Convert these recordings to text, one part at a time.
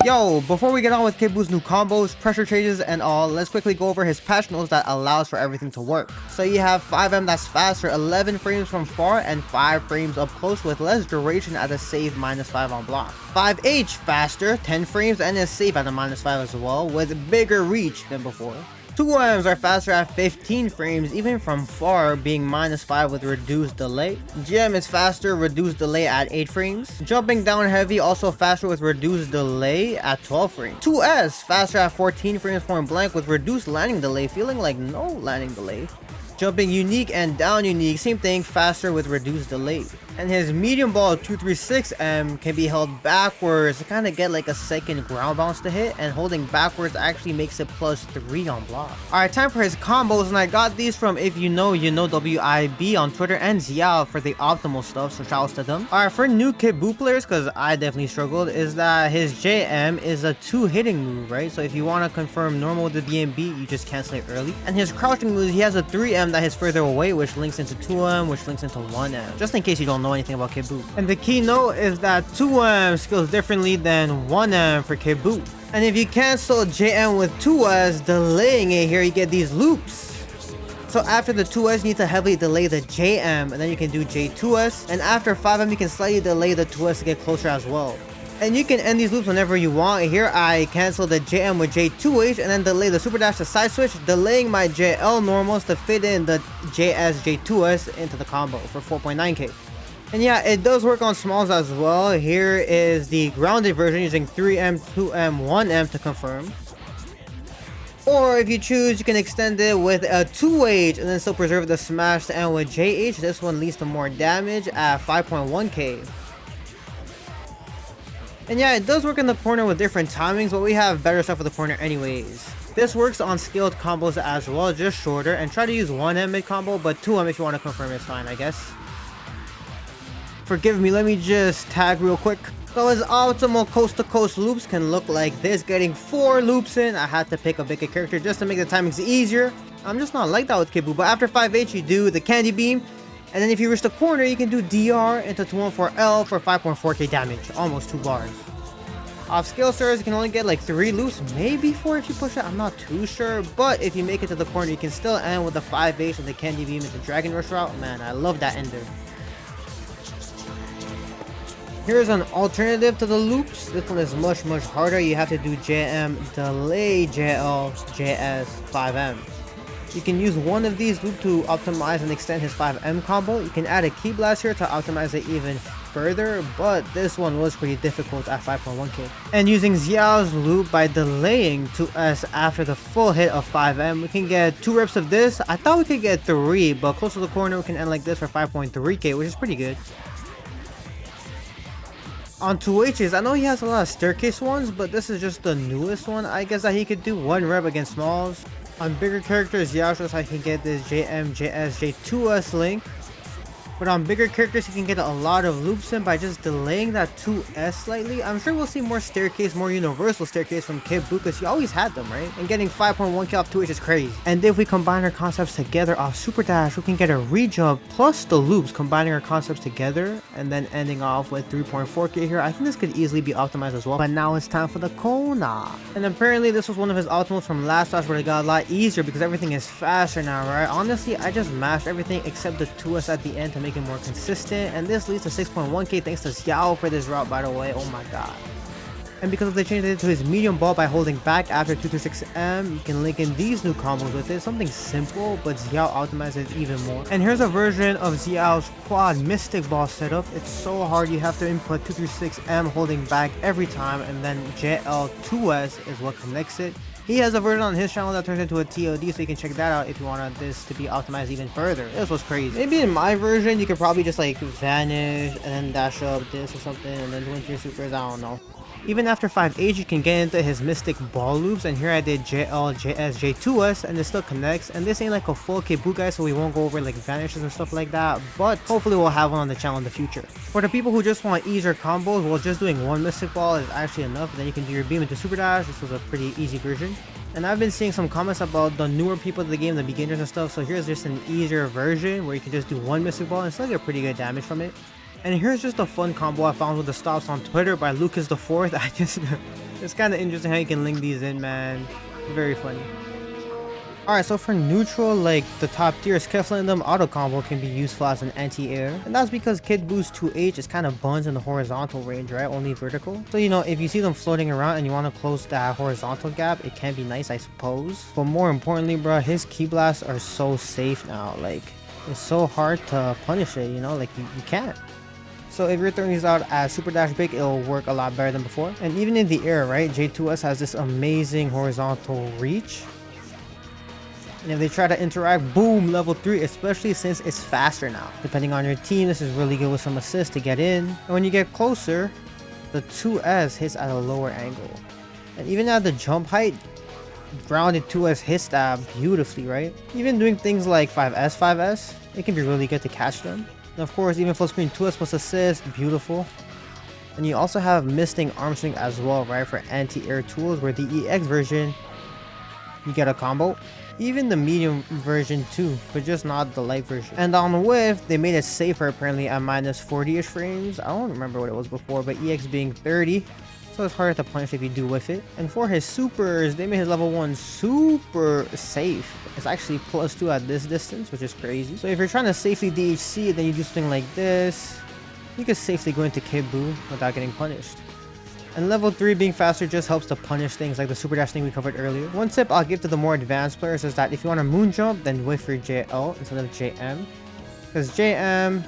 Yo, before we get on with Kid Buu's new combos, pressure changes and all, let's quickly go over his patch notes that allows for everything to work. So you have 5M that's faster, 11 frames from far, and 5 frames up close with less duration at a safe -5 on block. 5H faster, 10 frames, and is safe at a -5 as well, with bigger reach than before. 2Ms are faster at 15 frames, even from far, being -5 with reduced delay. GM is faster, reduced delay at 8 frames. Jumping down heavy, also faster with reduced delay at 12 frames. 2S, faster at 14 frames point blank with reduced landing delay, feeling like no landing delay. Jumping unique and down unique, same thing, faster with reduced delay. And his medium ball 236M can be held backwards to kind of get like a second ground bounce to hit, and holding backwards actually makes it +3 on block. Alright, time for his combos, and I got these from If You Know, You Know WIB on Twitter and Xiao for the optimal stuff, so shouts to them. Alright, for new Kid Buu players, because I definitely struggled, is that his JM is a 2-hitting move, right? So if you want to confirm normal with the BNB, you just cancel it early. And his crouching move, he has a 3M that hits further away, which links into 2M, which links into 1M, just in case you don't know anything about Kid Buu. And the keynote is that 2M scales differently than 1M for Kid Buu. And if you cancel JM with 2S, delaying it here, you get these loops. So after the 2S, you need to heavily delay the JM, and then you can do J2S. And after 5M, you can slightly delay the 2S to get closer as well. And you can end these loops whenever you want. Here I cancel the JM with J2H and then delay the super dash to side switch, delaying my JL normals to fit in the JS J2S into the combo for 4.9k. And yeah, it does work on smalls as well. Here is the grounded version using 3M, 2M, 1M to confirm. Or if you choose, you can extend it with a 2H and then still preserve the smash to end with JH. This one leads to more damage at 5.1k. And yeah, it does work in the corner with different timings, but we have better stuff for the corner anyways. This works on skilled combos as well, just shorter, and try to use 1M mid combo, but 2M if you want to confirm is fine, I guess. Forgive me, let me just tag real quick. So his optimal coast to coast loops can look like this, getting 4 loops in. I had to pick a bigger character just to make the timings easier. I'm just not like that with Kid Buu, but after 5H you do the candy beam. And then if you reach the corner, you can do DR into 214L for 5.4k damage, almost 2 bars. Off skill stars, you can only get like 3 loops, maybe 4 if you push it, I'm not too sure. But if you make it to the corner, you can still end with the 5H and the candy beam into Dragon Rush route. Man, I love that ender. Here's an alternative to the loops. This one is much harder. You have to do JM, delay JL, JS, 5M. You can use one of these loops to optimize and extend his 5M combo. You can add a key blast here to optimize it even further, but this one was pretty difficult at 5.1k. And using Xiao's loop by delaying 2S after the full hit of 5M, we can get 2 reps of this. I thought we could get 3, but close to the corner we can end like this for 5.3k, which is pretty good. On 2Hs, I know he has a lot of staircase ones, but this is just the newest one, I guess, that he could do 1 rep against smalls. On bigger characters, Xiao shows how he can get this JM, JS, J2S link. But on bigger characters, you can get a lot of loops in by just delaying that 2S slightly. I'm sure we'll see more staircase, more universal staircase from Kid Buu, because he always had them, right? And getting 5.1k off 2H is crazy. And if we combine our concepts together off Super Dash, we can get a re-jump plus the loops, combining our concepts together and then ending off with 3.4k here. I think this could easily be optimized as well. But now it's time for the Kona. And apparently this was one of his optimals from last patch, where it got a lot easier because everything is faster now, right? Honestly, I just mashed everything except the 2S at the end to make it more consistent, and this leads to 6.1k thanks to Xiao for this route, by the way. Oh my god. And because of the change they did to his medium ball by holding back after 236M, you can link in these new combos with it. Something simple, but Xiao optimizes even more. And here's a version of Xiao's quad mystic ball setup. It's so hard, you have to input 236M holding back every time, and then JL2S is what connects it. He has a version on his channel that turns into a TOD, so you can check that out if you want this to be optimized even further. This was crazy. Maybe in my version, you could probably just like vanish and then dash up this or something and then win your supers, I don't know. Even after 5H, you can get into his mystic ball loops, and here I did JL, JS, J2S, and it still connects. And this ain't like a full Kid Buu guy, so we won't go over like vanishes or stuff like that, but hopefully we'll have one on the channel in the future. For the people who just want easier combos, well, just doing 1 mystic ball is actually enough. Then you can do your beam into super dash. This was a pretty easy version. And I've been seeing some comments about the newer people of the game, the beginners and stuff, so here's just an easier version where you can just do 1 mystic ball and still get pretty good damage from it. And here's just a fun combo I found with the stops on Twitter by Lucas the Fourth. It's kind of interesting how you can link these in, man. Very funny. Alright, so for neutral, like the top tier, Skefflendum auto combo can be useful as an anti-air. And that's because Kid Buu's 2H is kind of buns in the horizontal range, right? Only vertical. So, you know, if you see them floating around and you want to close that horizontal gap, it can be nice, I suppose. But more importantly, bro, his Ki Blasts are so safe now. Like, it's so hard to punish it, you know? Like, you can't. So if you're throwing these out as super dash big, it'll work a lot better than before. And even in the air, right? J2S has this amazing horizontal reach. And if they try to interact, boom, level 3, especially since it's faster now. Depending on your team, this is really good with some assists to get in. And when you get closer, the 2S hits at a lower angle. And even at the jump height, grounded 2S hits that beautifully, right? Even doing things like 5S, it can be really good to catch them. And of course, even full screen 2S plus assist, beautiful. And you also have misting arm swing as well, right? For anti-air tools, where the EX version, you get a combo. Even the medium version too, but just not the light version. And on whiff, they made it safer apparently at minus 40-ish frames. I don't remember what it was before, but EX being 30. So it's harder to punish if you do whiff it. And for his supers, they made his level 1 super safe. It's actually +2 at this distance, which is crazy. So if you're trying to safely DHC, then you do something like this, you can safely go into Kid Buu without getting punished. And level 3 being faster just helps to punish things like the super dash thing we covered earlier. One tip I'll give to the more advanced players is that if you want to moon jump, then whiff your JL instead of JM. Because JM,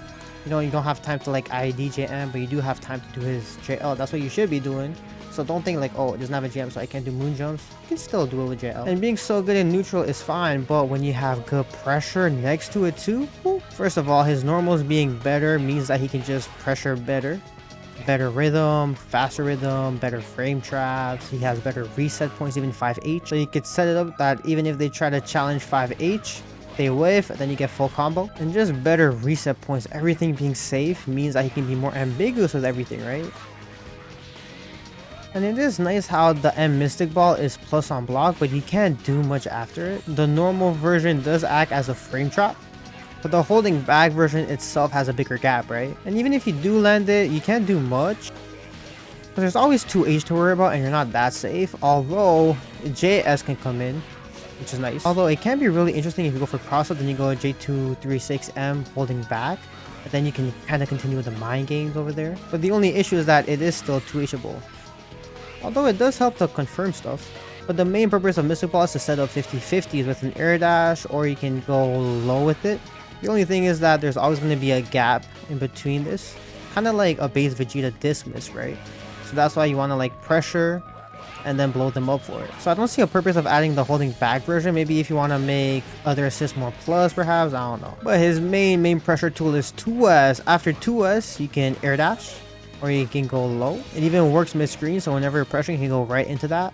you know, you don't have time to like ID JM, but you do have time to do his JL. That's what you should be doing. So don't think like, oh, it doesn't have a JM, so I can't do moon jumps. You can still do it with JL. And being so good in neutral is fine, but when you have good pressure next to it too, first of all, his normals being better means that he can just pressure better. Better rhythm, faster rhythm, better frame traps. He has better reset points, even 5H. So you could set it up that even if they try to challenge 5H, they whiff, then you get full combo. And just better reset points. Everything being safe means that he can be more ambiguous with everything, right? And it is nice how the M Mystic Ball is plus on block, but you can't do much after it. The normal version does act as a frame trap, but the holding back version itself has a bigger gap, right? And even if you do land it, you can't do much. But there's always 2H to worry about and you're not that safe. Although JS can come in, which is nice. Although it can be really interesting if you go for cross up, then you go J236M holding back. But then you can kind of continue with the mind games over there. But the only issue is that it is still 2Hable. Although it does help to confirm stuff. But the main purpose of Mystic Ball is to set up 50-50s with an air dash, or you can go low with it. The only thing is that there's always going to be a gap in between this. Kind of like a base Vegeta dismiss, right? So that's why you want to like pressure and then blow them up for it. So I don't see a purpose of adding the holding back version. Maybe if you want to make other assists more plus perhaps, I don't know. But his main pressure tool is 2S. After 2S, you can air dash or you can go low. It even works mid-screen, so whenever you're pressuring, you can go right into that.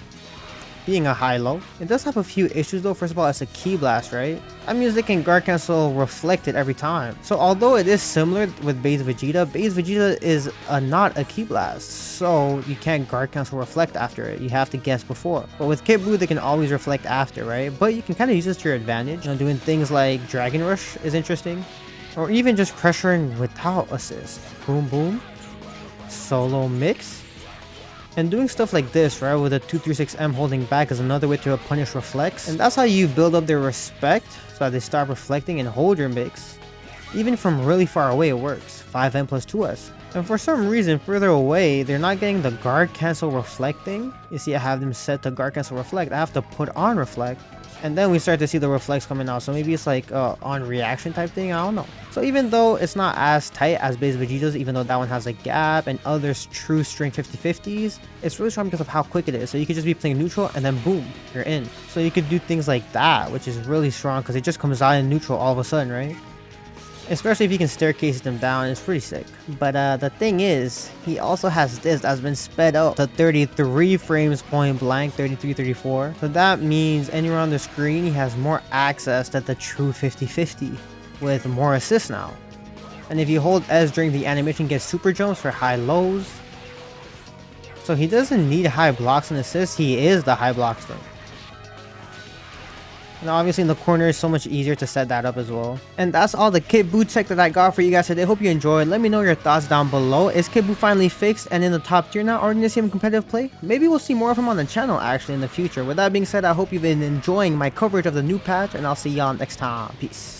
Being a high-low. It does have a few issues though. First of all, it's a Ki Blast, right? That means it can guard cancel reflected every time. So although it is similar with base Vegeta is not a Ki Blast. So you can't guard cancel reflect after it. You have to guess before. But with Kid Buu, they can always reflect after, right? But you can kind of use this to your advantage. You know, doing things like Dragon Rush is interesting. Or even just pressuring without assist. Boom, boom. Solo mix. And doing stuff like this, right, with a 236M holding back is another way to punish reflex. And that's how you build up their respect, so that they start reflecting and hold your mix. Even from really far away, it works. 5M plus 2S. And for some reason, further away, they're not getting the guard cancel reflect thing. You see, I have them set to guard cancel reflect. I have to put on reflect. And then we start to see the reflex coming out. So maybe it's like on reaction type thing. I don't know. So even though it's not as tight as base Vegeta's, even though that one has a gap and others true string 50-50s, it's really strong because of how quick it is. So you could just be playing neutral and then boom, you're in. So you could do things like that, which is really strong because it just comes out in neutral all of a sudden, right? Especially if you can staircase them down, it's pretty sick. But the thing is, he also has this that's been sped up to 33 frames point blank, 33, 34. So that means anywhere on the screen, he has more access to the true 50-50 with more assists now. And if you hold S during the animation, gets super jumps for high lows. So he doesn't need high blocks and assists, he is the high blocks thing. And obviously in the corner is so much easier to set that up as well. And that's all the Kid Buu tech that I got for you guys today. Hope you enjoyed. Let me know your thoughts down below. Is Kid Buu finally fixed and in the top tier now? Are you gonna see him in competitive play? Maybe we'll see more of him on the channel actually in the future. With that being said, I hope you've been enjoying my coverage of the new patch, and I'll see y'all next time. Peace.